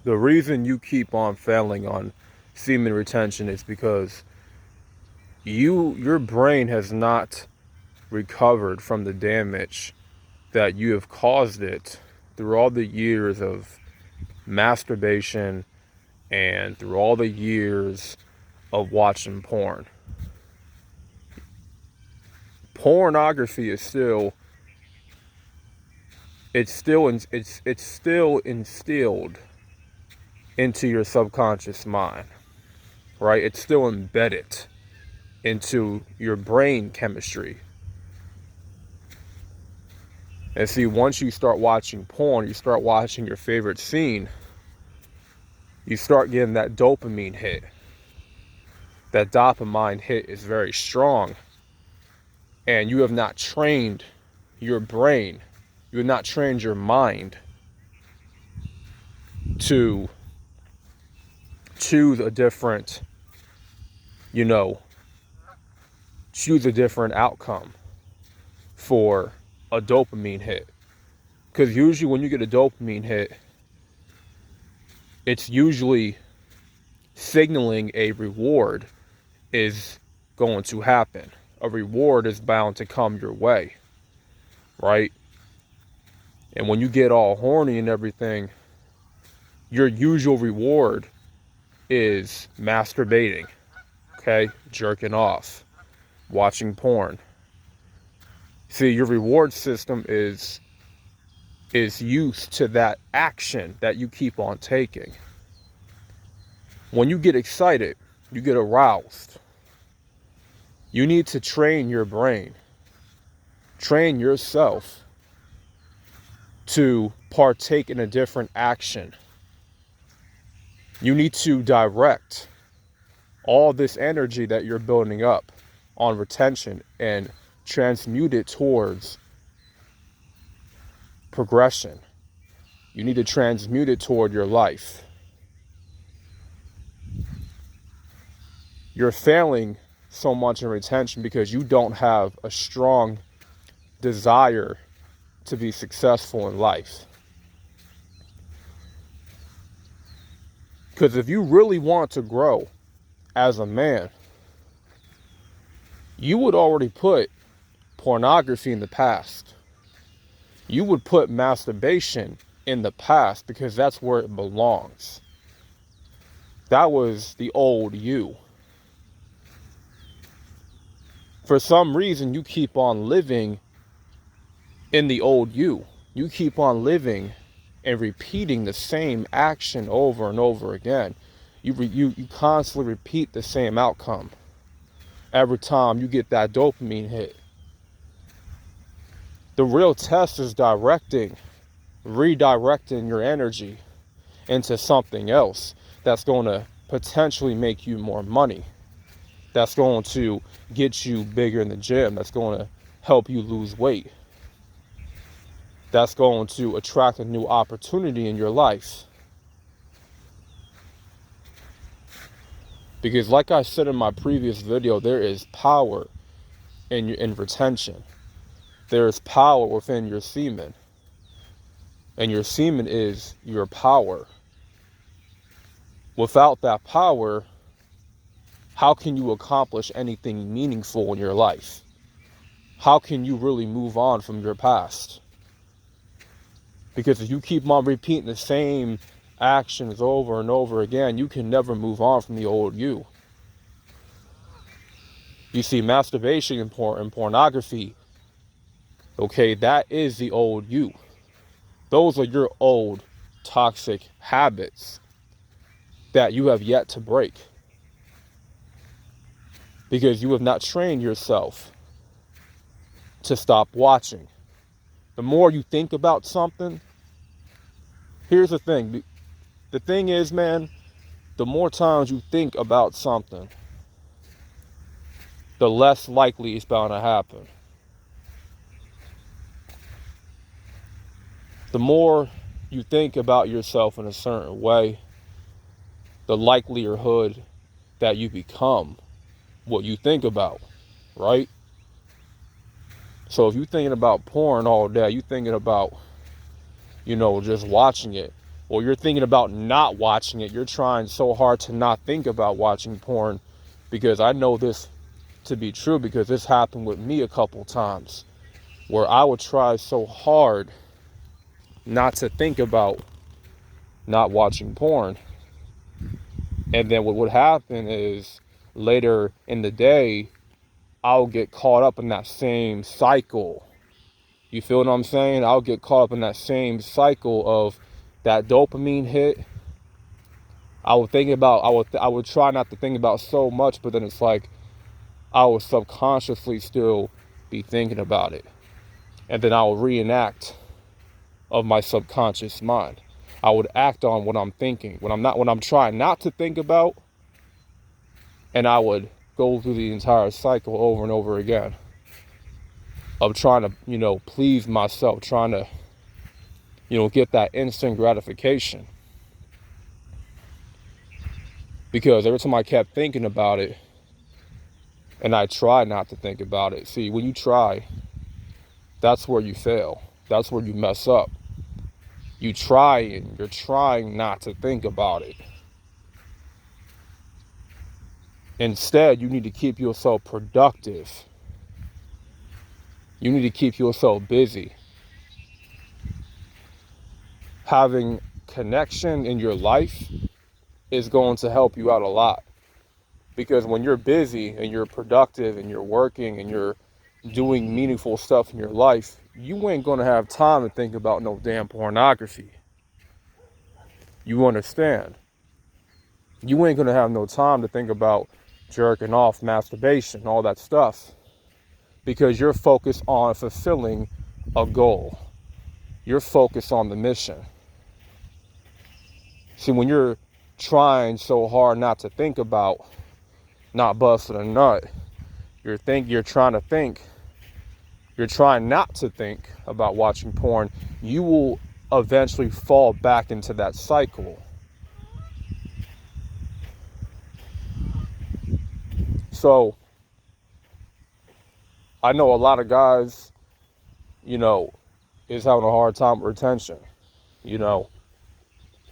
The reason you keep on failing on semen retention is because your brain has not recovered from the damage that you have caused it through all the years of masturbation and through all the years of watching porn. Pornography is still it's still instilled into your subconscious mind, right? It's still embedded into your brain chemistry. And see, once you start watching porn, you start watching your favorite scene, you start getting that dopamine hit. That dopamine hit is very strong, and you have not trained your brain, you have not trained your mind to choose a different, you know, choose a different outcome for a dopamine hit. Because usually when you get a dopamine hit, it's usually signaling a reward is going to happen. A reward is bound to come your way, right? And when you get all horny and everything, your usual reward is masturbating, okay? Jerking off, watching porn. See, your reward system is used to that action that you keep on taking. When you get excited, you get aroused. You need to train your brain, train yourself to partake in a different action. You need to direct all this energy that you're building up on retention and transmute it towards progression. You need to transmute it toward your life. You're failing so much in retention because you don't have a strong desire to be successful in life. Because if you really want to grow as a man, you would already put pornography in the past. You would put masturbation in the past because that's where it belongs. That was the old you. For some reason, you keep on living in the old you. You keep on living and repeating the same action over and over again. You constantly repeat the same outcome every time you get that dopamine hit. The real test is redirecting your energy into something else that's going to potentially make you more money. That's going to get you bigger in the gym. That's going to help you lose weight. That's going to attract a new opportunity in your life. Because like I said in my previous video, there is power in retention. There is power within your semen. And your semen is your power. Without that power, how can you accomplish anything meaningful in your life? How can you really move on from your past? Because if you keep on repeating the same actions over and over again, you can never move on from the old you. You see, masturbation and pornography, okay, that is the old you. Those are your old toxic habits that you have yet to break. Because you have not trained yourself to stop watching. The more you think about something, here's the thing. The thing is, man, the more times you think about something, the less likely it's bound to happen. The more you think about yourself in a certain way, the likelihood that you become what you think about, right? So if you're thinking about porn all day, you're thinking about, just watching it, or you're thinking about not watching it. You're trying so hard to not think about watching porn, because I know this to be true, because this happened with me a couple times where I would try so hard not to think about not watching porn. And then what would happen is later in the day, I'll get caught up in that same cycle. You feel what I'm saying? I'll get caught up in that same cycle of that dopamine hit. I would try not to think about so much, but then it's like I would subconsciously still be thinking about it. And then I would reenact of my subconscious mind. I would act on what I'm thinking when I'm trying not to think about, and I would go through the entire cycle over and over again of trying to, please myself, trying to, get that instant gratification. Because every time I kept thinking about it, and I tried not to think about it. See, when you try, that's where you fail. That's where you mess up. You're trying not to think about it. Instead, you need to keep yourself productive. You need to keep yourself busy. Having connection in your life is going to help you out a lot. Because when you're busy and you're productive and you're working and you're doing meaningful stuff in your life, you ain't going to have time to think about no damn pornography. You understand? You ain't going to have no time to think about jerking off, masturbation, all that stuff. Because you're focused on fulfilling a goal. You're focused on the mission. See, when you're trying so hard not to think about not busting a nut, you're trying not to think about watching porn, you will eventually fall back into that cycle. So, I know a lot of guys, is having a hard time with retention.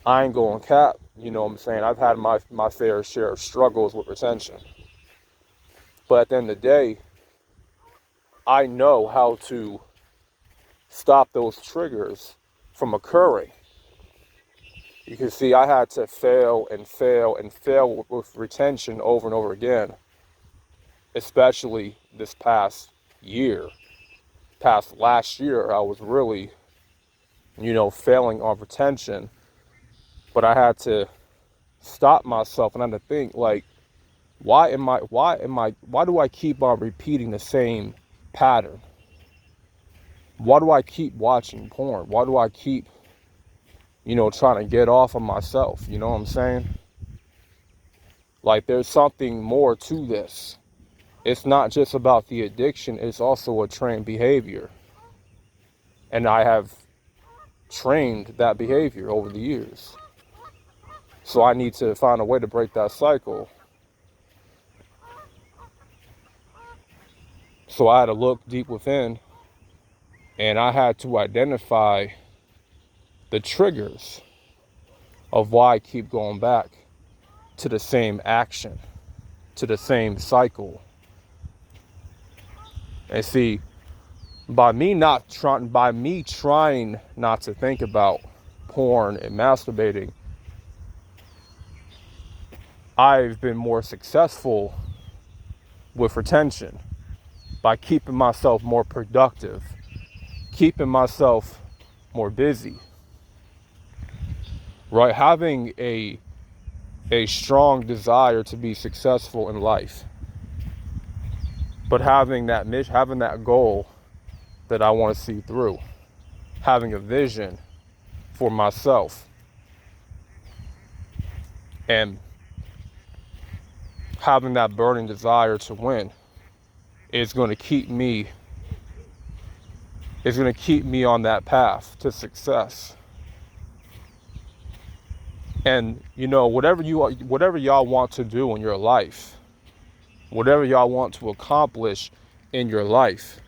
I ain't going cap, what I'm saying? I've had my fair share of struggles with retention. But at the end of the day, I know how to stop those triggers from occurring. You can see I had to fail and fail and fail with retention over and over again, especially this past last year. I was really, failing on retention, but I had to stop myself and I had to think, like, why do I keep on repeating the same pattern? Why do I keep watching porn? Why do I keep, trying to get off of myself? You know what I'm saying? Like, there's something more to this. It's not just about the addiction, it's also a trained behavior. And I have trained that behavior over the years. So I need to find a way to break that cycle. So I had to look deep within, and I had to identify the triggers of why I keep going back to the same action, to the same cycle. And see, by me trying not to think about porn and masturbating, I've been more successful with retention by keeping myself more productive, keeping myself more busy, right? Having a strong desire to be successful in life, but having that goal that I want to see through, having a vision for myself, and having that burning desire to win is going to keep me on that path to success. And whatever y'all want to do in your life, whatever y'all want to accomplish in your life,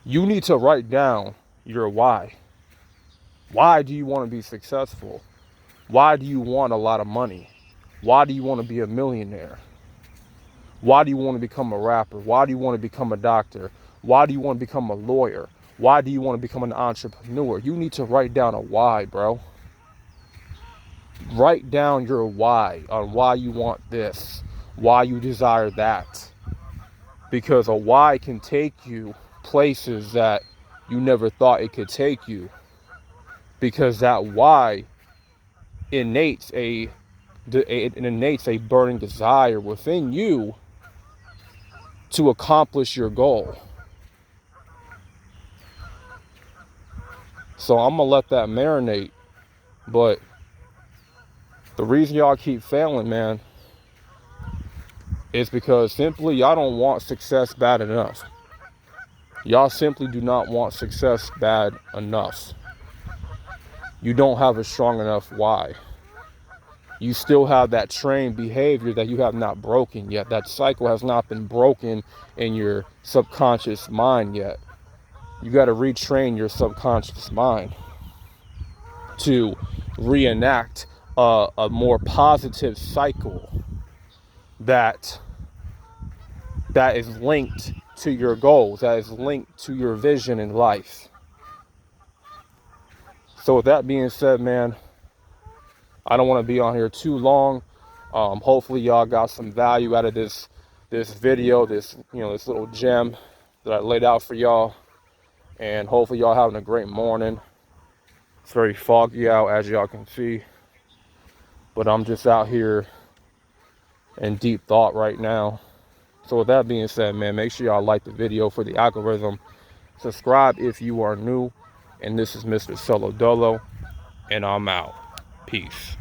you need to write down your why. Why do you want to be successful? Why do you want a lot of money? Why do you want to be a millionaire? Why do you want to become a rapper? Why do you want to become a doctor? Why do you want to become a lawyer? Why do you want to become an entrepreneur? You need to write down a why, bro. Write down your why on why you want this, why you desire that. Because a why can take you places that you never thought it could take you. Because that why innates a burning desire within you to accomplish your goal. So I'm gonna let that marinate. But the reason y'all keep failing, man, is because simply y'all don't want success bad enough. Y'all simply do not want success bad enough. You don't have a strong enough why. You still have that trained behavior that you have not broken yet. That cycle has not been broken in your subconscious mind yet. You got to retrain your subconscious mind to reenact a more positive cycle that is linked to your goals, that is linked to your vision in life. So with that being said, man, I don't want to be on here too long. Hopefully y'all got some value out of this video, this little gem that I laid out for y'all. And hopefully y'all having a great morning. It's very foggy out, as y'all can see. But I'm just out here in deep thought right now. So with that being said, man, make sure y'all like the video for the algorithm. Subscribe if you are new. And this is Mr. Solo Dolo. And I'm out. Peace.